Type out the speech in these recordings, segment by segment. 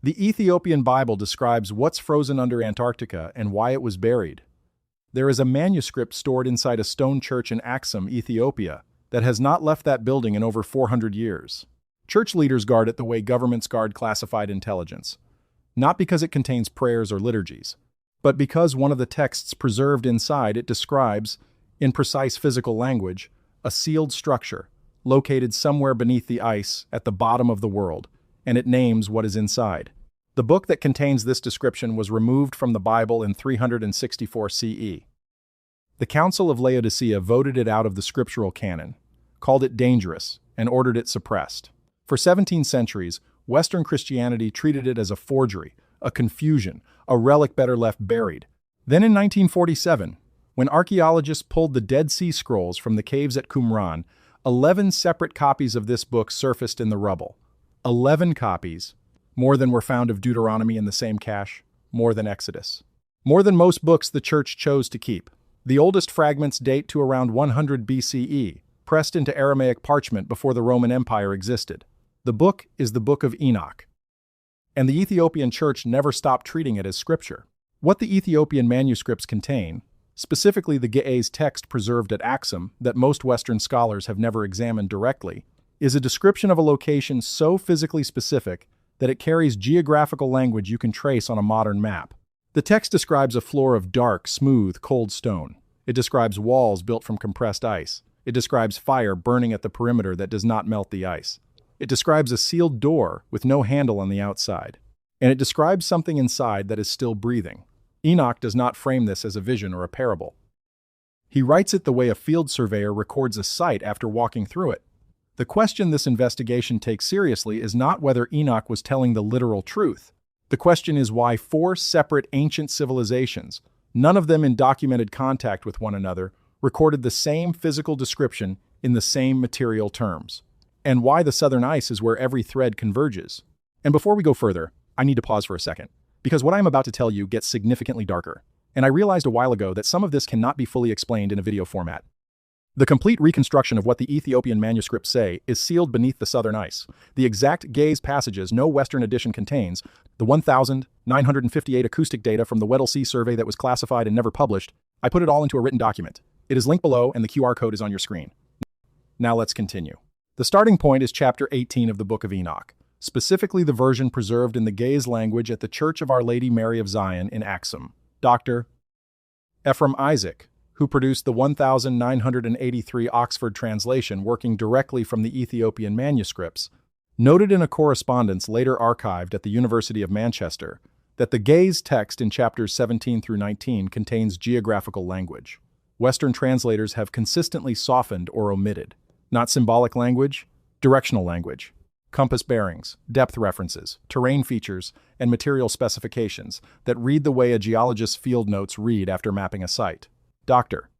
The Ethiopian Bible describes what's frozen under Antarctica and why it was buried. There is a manuscript stored inside a stone church in Axum, Ethiopia, that has not left that building in over 400 years. Church leaders guard it the way governments guard classified intelligence, not because it contains prayers or liturgies, but because one of the texts preserved inside it describes, in precise physical language, a sealed structure located somewhere beneath the ice at the bottom of the world, and it names what is inside. The book that contains this description was removed from the Bible in 364 CE. The Council of Laodicea voted it out of the scriptural canon, called it dangerous, and ordered it suppressed. For 17 centuries, Western Christianity treated it as a forgery, a confusion, a relic better left buried. Then in 1947, when archaeologists pulled the Dead Sea Scrolls from the caves at Qumran, 11 separate copies of this book surfaced in the rubble. 11 copies, more than were found of Deuteronomy in the same cache, more than Exodus. More than most books the church chose to keep. The oldest fragments date to around 100 BCE, pressed into Aramaic parchment before the Roman Empire existed. The book is the Book of Enoch, and the Ethiopian church never stopped treating it as scripture. What the Ethiopian manuscripts contain, specifically the Ge'ez text preserved at Axum that most Western scholars have never examined directly, is a description of a location so physically specific that it carries geographical language you can trace on a modern map. The text describes a floor of dark, smooth, cold stone. It describes walls built from compressed ice. It describes fire burning at the perimeter that does not melt the ice. It describes a sealed door with no handle on the outside. And it describes something inside that is still breathing. Enoch does not frame this as a vision or a parable. He writes it the way a field surveyor records a site after walking through it. The question this investigation takes seriously is not whether Enoch was telling the literal truth. The question is why 4 separate ancient civilizations, none of them in documented contact with one another, recorded the same physical description in the same material terms. And why the southern ice is where every thread converges. And before we go further, I need to pause for a second, because what I am about to tell you gets significantly darker. And I realized a while ago that some of this cannot be fully explained in a video format. The complete reconstruction of what the Ethiopian manuscripts say is sealed beneath the southern ice. The exact Ge'ez passages no Western edition contains, the 1,958 acoustic data from the Weddell Sea survey that was classified and never published, I put it all into a written document. It is linked below and the QR code is on your screen. Now let's continue. The starting point is chapter 18 of the Book of Enoch, specifically the version preserved in the Ge'ez language at the Church of Our Lady Mary of Zion in Axum. Dr. Ephraim Isaac, who produced the 1983 Oxford translation working directly from the Ethiopian manuscripts, noted in a correspondence later archived at the University of Manchester that the Ge'ez text in chapters 17 through 19 contains geographical language. Western translators have consistently softened or omitted, not symbolic language, directional language, compass bearings, depth references, terrain features, and material specifications that read the way a geologist's field notes read after mapping a site. Dr.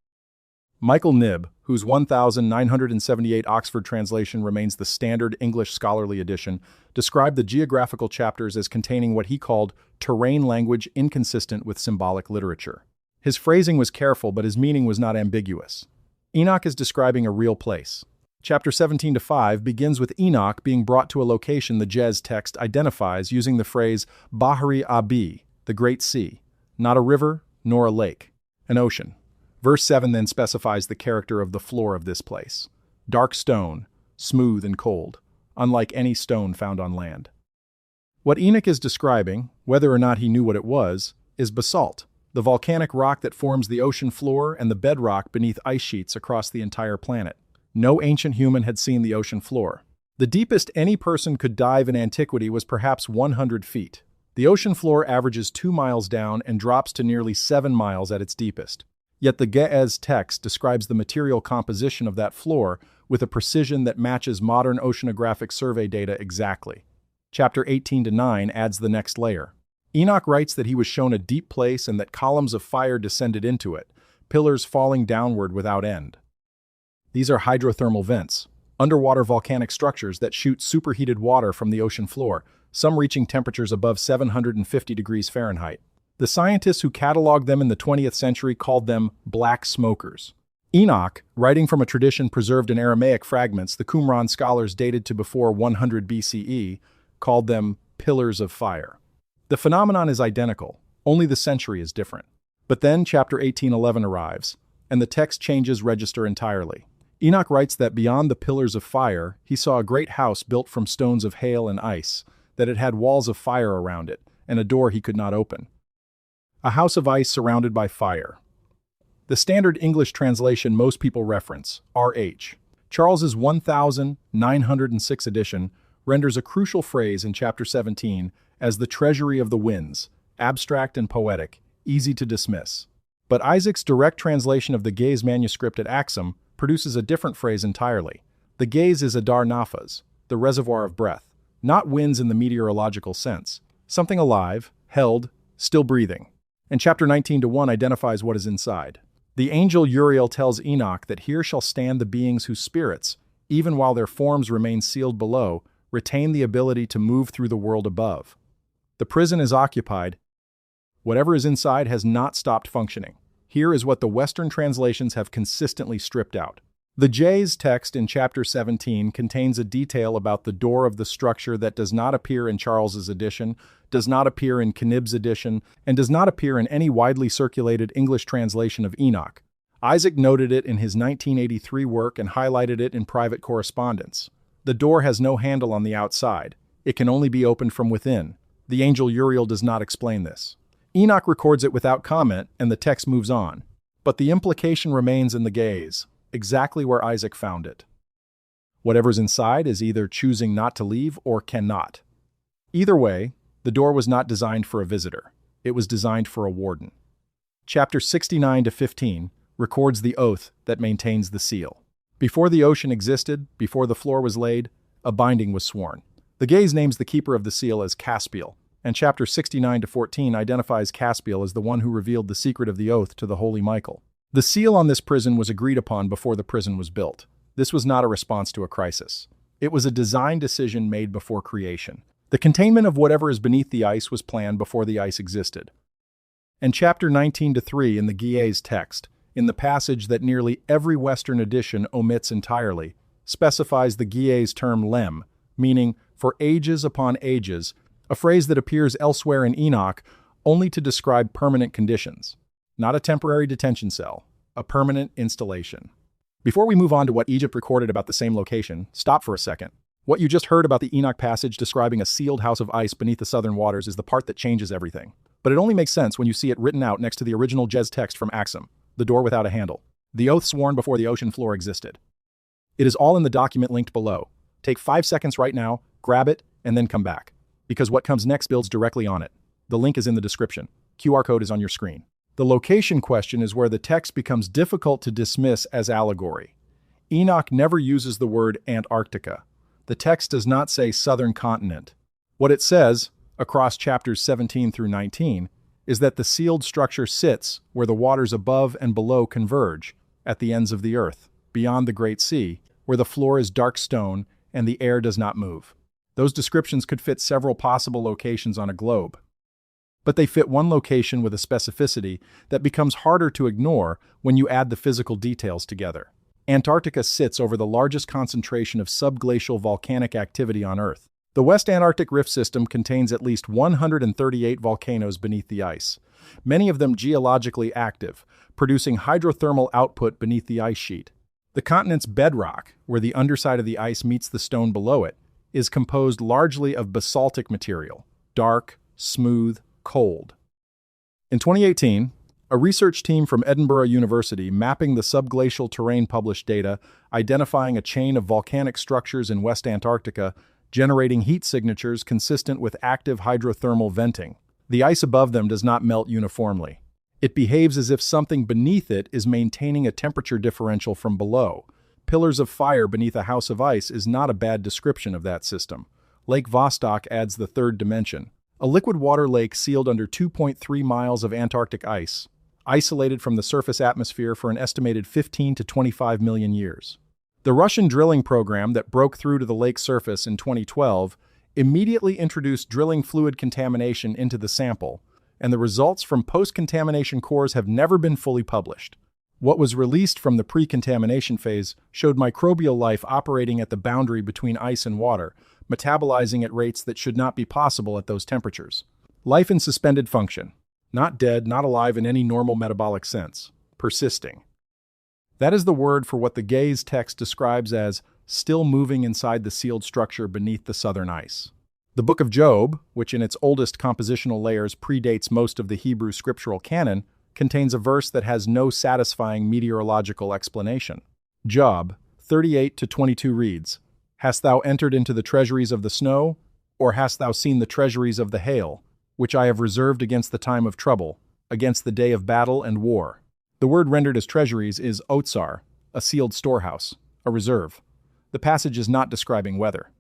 Michael Knibb, whose 1978 Oxford translation remains the standard English scholarly edition, described the geographical chapters as containing what he called terrain language inconsistent with symbolic literature. His phrasing was careful, but his meaning was not ambiguous. Enoch is describing a real place. Chapter 17-5 begins with Enoch being brought to a location the Ge'ez text identifies using the phrase Bahari Abi, the Great Sea, not a river nor a lake, an ocean. Verse 7 then specifies the character of the floor of this place. Dark stone, smooth and cold, unlike any stone found on land. What Enoch is describing, whether or not he knew what it was, is basalt, the volcanic rock that forms the ocean floor and the bedrock beneath ice sheets across the entire planet. No ancient human had seen the ocean floor. The deepest any person could dive in antiquity was perhaps 100 feet. The ocean floor averages 2 miles down and drops to nearly 7 miles at its deepest. Yet the Ge'ez text describes the material composition of that floor with a precision that matches modern oceanographic survey data exactly. Chapter 18-9 adds the next layer. Enoch writes that he was shown a deep place and that columns of fire descended into it, pillars falling downward without end. These are hydrothermal vents, underwater volcanic structures that shoot superheated water from the ocean floor, some reaching temperatures above 750 degrees Fahrenheit. The scientists who cataloged them in the 20th century called them black smokers. Enoch, writing from a tradition preserved in Aramaic fragments the Qumran scholars dated to before 100 BCE, called them pillars of fire. The phenomenon is identical, only the century is different. But then chapter 1811 arrives, and the text changes register entirely. Enoch writes that beyond the pillars of fire, he saw a great house built from stones of hail and ice, that it had walls of fire around it, and a door he could not open. A house of ice surrounded by fire. The standard English translation most people reference, R.H. Charles's 1906 edition, renders a crucial phrase in chapter 17 as the treasury of the winds, abstract and poetic, easy to dismiss. But Isaac's direct translation of the Gaze manuscript at Axum produces a different phrase entirely. The gaze is Adar Naphas, the reservoir of breath, not winds in the meteorological sense, something alive, held, still breathing. And chapter 19:1 identifies what is inside. The angel Uriel tells Enoch that here shall stand the beings whose spirits, even while their forms remain sealed below, retain the ability to move through the world above. The prison is occupied. Whatever is inside has not stopped functioning. Here is what the Western translations have consistently stripped out. The J's text in chapter 17 contains a detail about the door of the structure that does not appear in Charles's edition, does not appear in Knib's edition, and does not appear in any widely circulated English translation of Enoch. Isaac noted it in his 1983 work and highlighted it in private correspondence. The door has no handle on the outside. It can only be opened from within. The angel Uriel does not explain this. Enoch records it without comment, and the text moves on. But the implication remains in the gaze, exactly where Isaac found it. Whatever's inside is either choosing not to leave or cannot. Either way, the door was not designed for a visitor. It was designed for a warden. Chapter 69-15 records the oath that maintains the seal. Before the ocean existed, before the floor was laid, a binding was sworn. The gaze names the keeper of the seal as Caspiel, and chapter 69-14 identifies Caspiel as the one who revealed the secret of the oath to the holy Michael. The seal on this prison was agreed upon before the prison was built. This was not a response to a crisis. It was a design decision made before creation. The containment of whatever is beneath the ice was planned before the ice existed. And chapter 19-3 in the Guillet's text, in the passage that nearly every Western edition omits entirely, specifies the Guillet's term lem, meaning for ages upon ages, a phrase that appears elsewhere in Enoch only to describe permanent conditions. Not a temporary detention cell, a permanent installation. Before we move on to what Egypt recorded about the same location, stop for a second. What you just heard about the Enoch passage describing a sealed house of ice beneath the southern waters is the part that changes everything. But it only makes sense when you see it written out next to the original Jez text from Axum, the door without a handle. The oath sworn before the ocean floor existed. It is all in the document linked below. Take 5 seconds right now, grab it, and then come back. Because what comes next builds directly on it. The link is in the description. QR code is on your screen. The location question is where the text becomes difficult to dismiss as allegory. Enoch never uses the word Antarctica. The text does not say southern continent. What it says, across chapters 17 through 19, is that the sealed structure sits where the waters above and below converge, at the ends of the earth, beyond the Great Sea, where the floor is dark stone and the air does not move. Those descriptions could fit several possible locations on a globe. But they fit one location with a specificity that becomes harder to ignore when you add the physical details together. Antarctica sits over the largest concentration of subglacial volcanic activity on Earth. The West Antarctic Rift System contains at least 138 volcanoes beneath the ice, many of them geologically active, producing hydrothermal output beneath the ice sheet. The continent's bedrock, where the underside of the ice meets the stone below it, is composed largely of basaltic material, dark, smooth, cold. In 2018, a research team from Edinburgh University mapping the subglacial terrain published data identifying a chain of volcanic structures in West Antarctica generating heat signatures consistent with active hydrothermal venting. The ice above them does not melt uniformly. It behaves as if something beneath it is maintaining a temperature differential from below. Pillars of fire beneath a house of ice is not a bad description of that system. Lake Vostok adds the third dimension. A liquid water lake sealed under 2.3 miles of Antarctic ice, isolated from the surface atmosphere for an estimated 15 to 25 million years. The Russian drilling program that broke through to the lake's surface in 2012 immediately introduced drilling fluid contamination into the sample, and the results from post-contamination cores have never been fully published. What was released from the pre-contamination phase showed microbial life operating at the boundary between ice and water, metabolizing at rates that should not be possible at those temperatures. Life in suspended function. Not dead, not alive in any normal metabolic sense. Persisting. That is the word for what the Gaze text describes as still moving inside the sealed structure beneath the southern ice. The Book of Job, which in its oldest compositional layers predates most of the Hebrew scriptural canon, contains a verse that has no satisfying meteorological explanation. Job 38-22 reads, "Hast thou entered into the treasuries of the snow, or hast thou seen the treasuries of the hail, which I have reserved against the time of trouble, against the day of battle and war?" The word rendered as treasuries is otsar, a sealed storehouse, a reserve. The passage is not describing weather.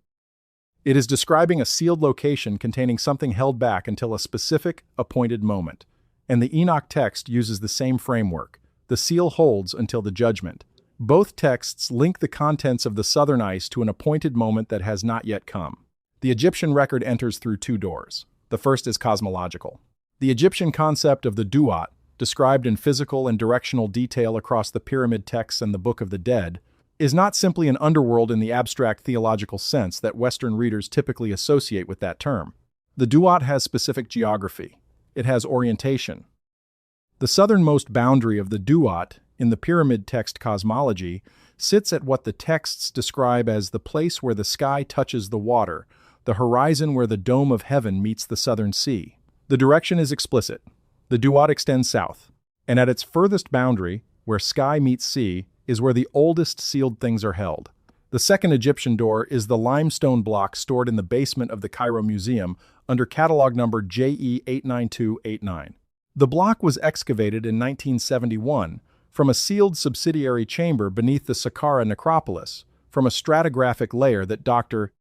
It is describing a sealed location containing something held back until a specific, appointed moment. And the Enoch text uses the same framework. The seal holds until the judgment. Both texts link the contents of the southern ice to an appointed moment that has not yet come. The Egyptian record enters through two doors. The first is cosmological. The Egyptian concept of the duat, described in physical and directional detail across the pyramid texts and the Book of the Dead, is not simply an underworld in the abstract theological sense that Western readers typically associate with that term. The duat has specific geography. It has orientation. The southernmost boundary of the duat in the pyramid text cosmology sits at what the texts describe as the place where the sky touches the water, the horizon where the dome of heaven meets the southern sea. The direction is explicit. The duat extends south, and at its furthest boundary, where sky meets sea, is where the oldest sealed things are held. The second Egyptian door is the limestone block stored in the basement of the Cairo Museum under catalog number JE 89289. The block was excavated in 1971 from a sealed subsidiary chamber beneath the Saqqara necropolis, from a stratigraphic layer that Dr.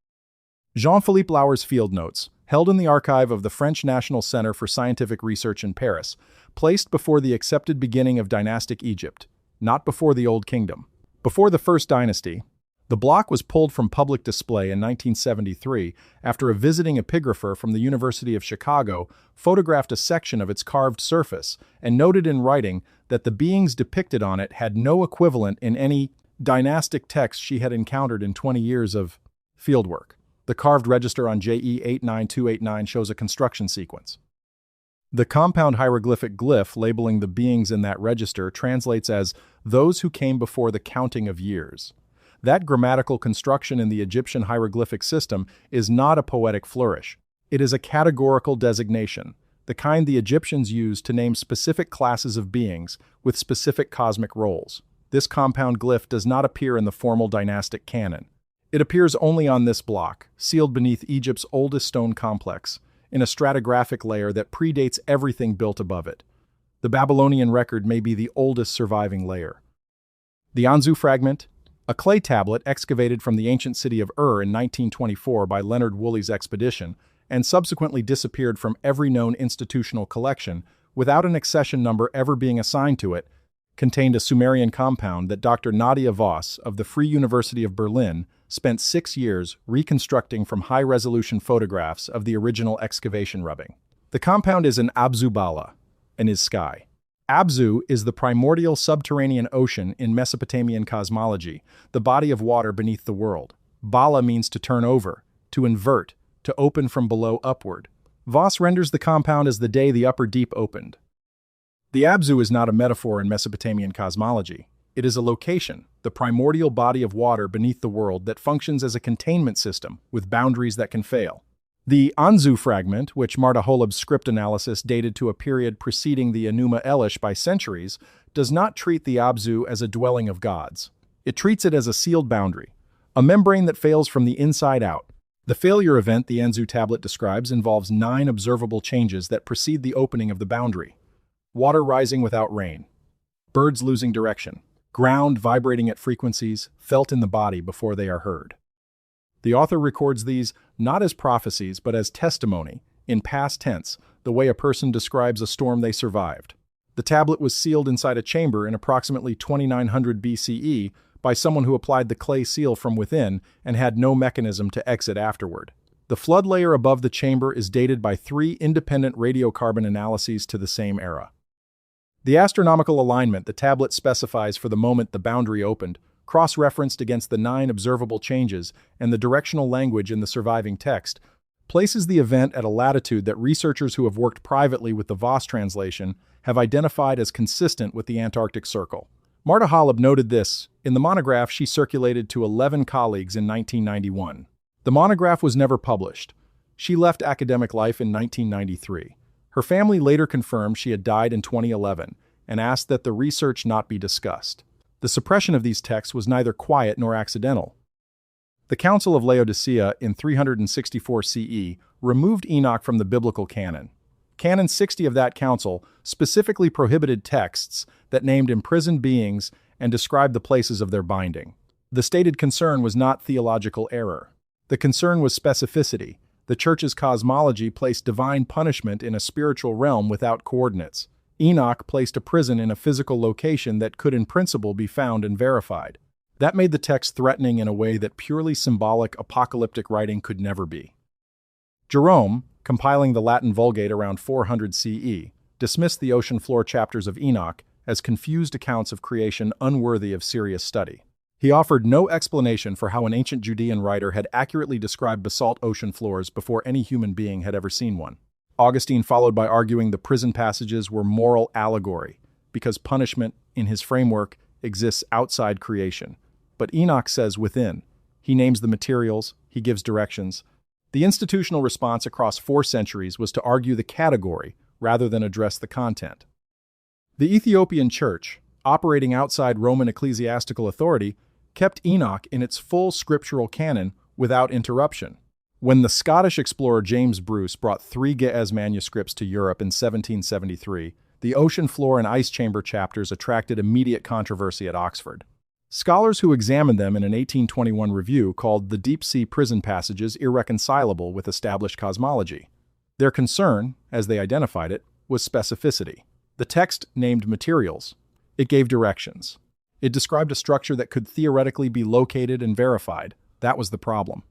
Jean-Philippe Lauer's field notes, held in the archive of the French National Center for Scientific Research in Paris, placed before the accepted beginning of dynastic Egypt, not before the Old Kingdom. Before the First Dynasty, the block was pulled from public display in 1973 after a visiting epigrapher from the University of Chicago photographed a section of its carved surface and noted in writing that the beings depicted on it had no equivalent in any dynastic text she had encountered in 20 years of fieldwork. The carved register on JE 89289 shows a construction sequence. The compound hieroglyphic glyph labeling the beings in that register translates as "those who came before the counting of years." That grammatical construction in the Egyptian hieroglyphic system is not a poetic flourish. It is a categorical designation, the kind the Egyptians used to name specific classes of beings with specific cosmic roles. This compound glyph does not appear in the formal dynastic canon. It appears only on this block, sealed beneath Egypt's oldest stone complex, in a stratigraphic layer that predates everything built above it. The Babylonian record may be the oldest surviving layer. The Anzu fragment, a clay tablet excavated from the ancient city of in 1924 by Leonard Woolley's expedition, and subsequently disappeared from every known institutional collection without an accession number ever being assigned to it, contained a Sumerian compound that Dr. Nadia Voss of the Free University of Berlin spent 6 years reconstructing from high-resolution photographs of the original excavation rubbing. The compound is an Abzu Bala, and is sky. Abzu is the primordial subterranean ocean in Mesopotamian cosmology, the body of water beneath the world. Bala means to turn over, to invert, to open from below upward. Voss renders the compound as the day the upper deep opened. The Abzu is not a metaphor in Mesopotamian cosmology. It is a location, the primordial body of water beneath the world that functions as a containment system with boundaries that can fail. The Anzu fragment, which Marta Holub's script analysis dated to a period preceding the Enuma Elish by centuries, does not treat the Abzu as a dwelling of gods. It treats it as a sealed boundary, a membrane that fails from the inside out. The failure event the Anzu tablet describes involves 9 observable changes that precede the opening of the boundary. Water rising without rain. Birds losing direction. Ground vibrating at frequencies felt in the body before they are heard. The author records these not as prophecies but as testimony, in past tense, the way a person describes a storm they survived. The tablet was sealed inside a chamber in approximately 2900 BCE by someone who applied the clay seal from within and had no mechanism to exit afterward. The flood layer above the chamber is dated by 3 independent radiocarbon analyses to the same era. The astronomical alignment the tablet specifies for the moment the boundary opened cross-referenced against the 9 observable changes and the directional language in the surviving text, places the event at a latitude that researchers who have worked privately with the Voss translation have identified as consistent with the Antarctic Circle. Marta Holub noted this in the monograph she circulated to 11 colleagues in 1991. The monograph was never published. She left academic life in 1993. Her family later confirmed she had died in 2011 and asked that the research not be discussed. The suppression of these texts was neither quiet nor accidental. The Council of Laodicea in 364 CE removed Enoch from the biblical canon. Canon 60 of that council specifically prohibited texts that named imprisoned beings and described the places of their binding. The stated concern was not theological error. The concern was specificity. The Church's cosmology placed divine punishment in a spiritual realm without coordinates. Enoch placed a prison in a physical location that could in principle be found and verified. That made the text threatening in a way that purely symbolic apocalyptic writing could never be. Jerome, compiling the Latin Vulgate around 400 CE, dismissed the ocean floor chapters of Enoch as confused accounts of creation unworthy of serious study. He offered no explanation for how an ancient Judean writer had accurately described basalt ocean floors before any human being had ever seen one. Augustine followed by arguing the prison passages were moral allegory, because punishment, in his framework, exists outside creation. But Enoch says within. He names the materials, he gives directions. The institutional response across 4 centuries was to argue the category rather than address the content. The Ethiopian Church, operating outside Roman ecclesiastical authority, kept Enoch in its full scriptural canon without interruption. When the Scottish explorer James Bruce brought 3 Ge'ez manuscripts to Europe in 1773, the ocean floor and ice chamber chapters attracted immediate controversy at Oxford. Scholars who examined them in an 1821 review called the deep-sea prison passages irreconcilable with established cosmology. Their concern, as they identified it, was specificity. The text named materials. It gave directions. It described a structure that could theoretically be located and verified. That was the problem.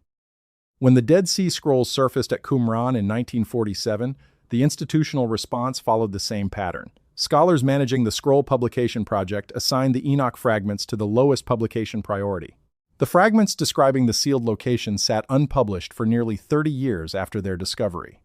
When the Dead Sea Scrolls surfaced at Qumran in 1947, the institutional response followed the same pattern. Scholars managing the scroll publication project assigned the Enoch fragments to the lowest publication priority. The fragments describing the sealed location sat unpublished for nearly 30 years after their discovery.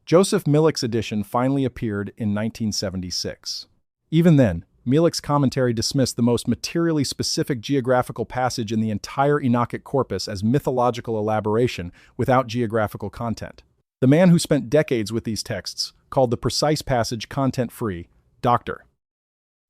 Joseph Millick's edition finally appeared in 1976. Even then, Millick's commentary dismissed the most materially specific geographical passage in the entire Enochic corpus as mythological elaboration without geographical content. The man who spent decades with these texts called the precise passage content-free, Dr.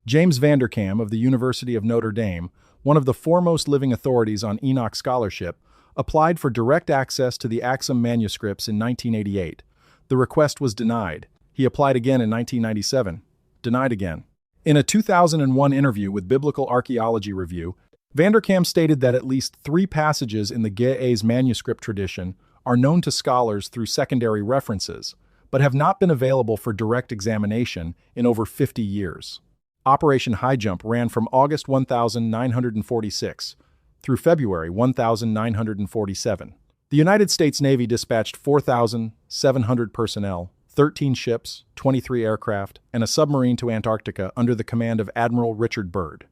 James Vanderkam of the University of Notre Dame, one of the foremost living authorities on Enoch scholarship, applied for direct access to the Axum manuscripts in 1988. The request was denied. He applied again in 1997. Denied again. In a 2001 interview with Biblical Archaeology Review, Vanderkam stated that at least 3 passages in the Ge'ez manuscript tradition are known to scholars through secondary references, but have not been available for direct examination in over 50 years. Operation High Jump ran from August 1946 through February 1947. The United States Navy dispatched 4,700 personnel, 13 ships, 23 aircraft, and a submarine to Antarctica under the command of Admiral Richard Byrd.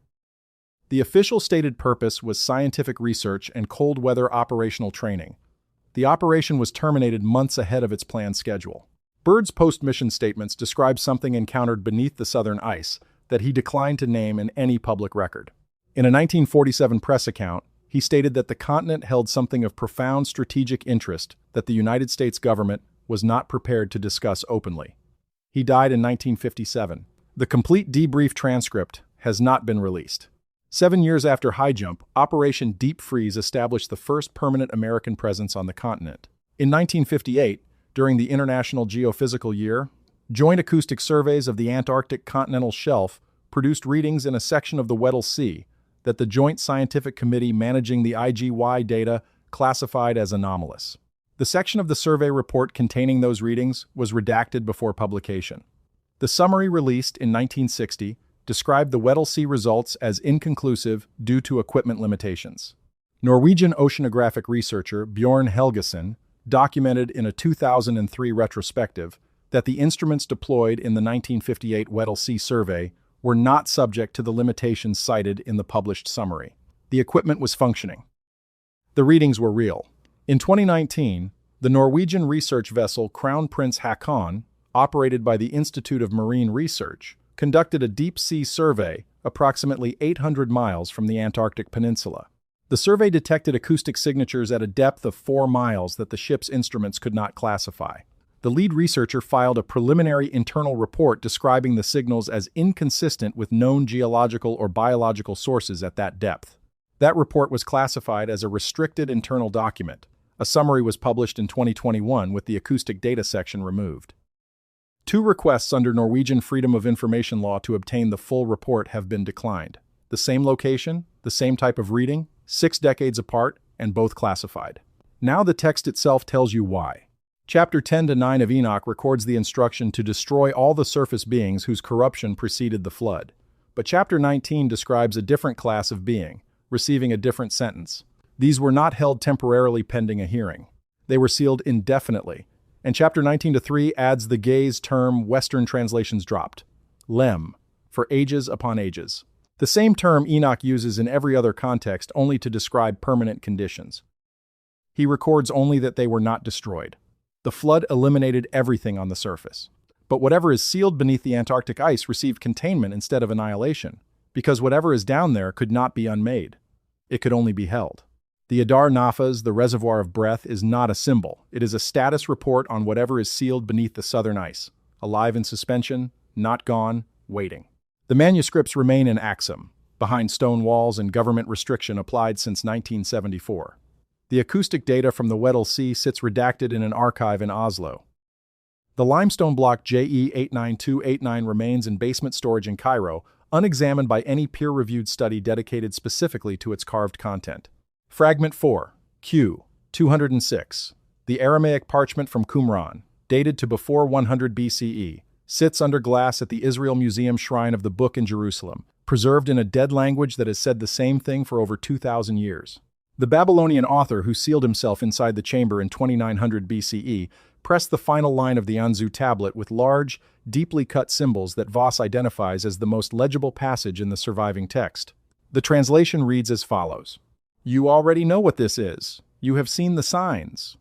The official stated purpose was scientific research and cold weather operational training. The operation was terminated months ahead of its planned schedule. Byrd's post-mission statements describe something encountered beneath the southern ice that he declined to name in any public record. In a 1947 press account, he stated that the continent held something of profound strategic interest that the United States government was not prepared to discuss openly. He died in 1957. The complete debrief transcript has not been released. 7 years after High Jump, Operation Deep Freeze established the first permanent American presence on the continent. In 1958, during the International Geophysical Year, joint acoustic surveys of the Antarctic continental shelf produced readings in a section of the Weddell Sea that the Joint Scientific Committee managing the IGY data classified as anomalous. The section of the survey report containing those readings was redacted before publication. The summary released in 1960 described the Weddell Sea results as inconclusive due to equipment limitations. Norwegian oceanographic researcher Bjorn Helgesen documented in a 2003 retrospective that the instruments deployed in the 1958 Weddell Sea survey were not subject to the limitations cited in the published summary. The equipment was functioning. The readings were real. In 2019, the Norwegian research vessel Crown Prince Haakon, operated by the Institute of Marine Research, conducted a deep-sea survey approximately 800 miles from the Antarctic Peninsula. The survey detected acoustic signatures at a depth of 4 miles that the ship's instruments could not classify. The lead researcher filed a preliminary internal report describing the signals as inconsistent with known geological or biological sources at that depth. That report was classified as a restricted internal document. A summary was published in 2021 with the acoustic data section removed. 2 requests under Norwegian Freedom of Information law to obtain the full report have been declined. The same location, the same type of reading, 6 decades apart, and both classified. Now the text itself tells you why. Chapter 10-9 of Enoch records the instruction to destroy all the surface beings whose corruption preceded the flood. But chapter 19 describes a different class of being, receiving a different sentence. These were not held temporarily pending a hearing. They were sealed indefinitely. And chapter 19-3 adds the gaze term Western translations dropped, lem, for ages upon ages. The same term Enoch uses in every other context only to describe permanent conditions. He records only that they were not destroyed. The flood eliminated everything on the surface. But whatever is sealed beneath the Antarctic ice received containment instead of annihilation, because whatever is down there could not be unmade. It could only be held. The Adar Nafas, the reservoir of breath, is not a symbol. It is a status report on whatever is sealed beneath the southern ice, alive in suspension, not gone, waiting. The manuscripts remain in Axum, behind stone walls and government restriction applied since 1974. The acoustic data from the Weddell Sea sits redacted in an archive in Oslo. The limestone block JE89289 remains in basement storage in Cairo, unexamined by any peer-reviewed study dedicated specifically to its carved content. Fragment 4, Q, 206. The Aramaic parchment from Qumran, dated to before 100 BCE, sits under glass at the Israel Museum Shrine of the Book in Jerusalem, preserved in a dead language that has said the same thing for over 2,000 years. The Babylonian author who sealed himself inside the chamber in 2900 BCE pressed the final line of the Anzu tablet with large, deeply cut symbols that Voss identifies as the most legible passage in the surviving text. The translation reads as follows: "You already know what this is. You have seen the signs.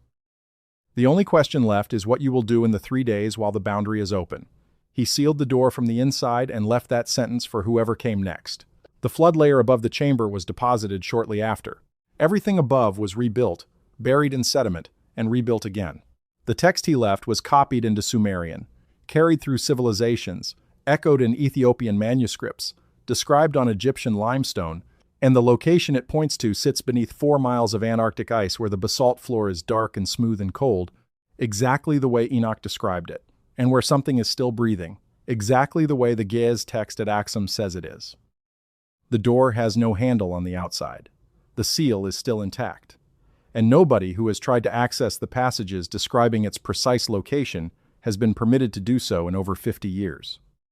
The only question left is what you will do in the 3 days while the boundary is open." He sealed the door from the inside and left that sentence for whoever came next. The flood layer above the chamber was deposited shortly after. Everything above was rebuilt, buried in sediment, and rebuilt again. The text he left was copied into Sumerian, carried through civilizations, echoed in Ethiopian manuscripts, described on Egyptian limestone, and the location it points to sits beneath 4 miles of Antarctic ice where the basalt floor is dark and smooth and cold, exactly the way Enoch described it, and where something is still breathing, exactly the way the Ge'ez text at Axum says it is. The door has no handle on the outside. The seal is still intact, and nobody who has tried to access the passages describing its precise location has been permitted to do so in over 50 years.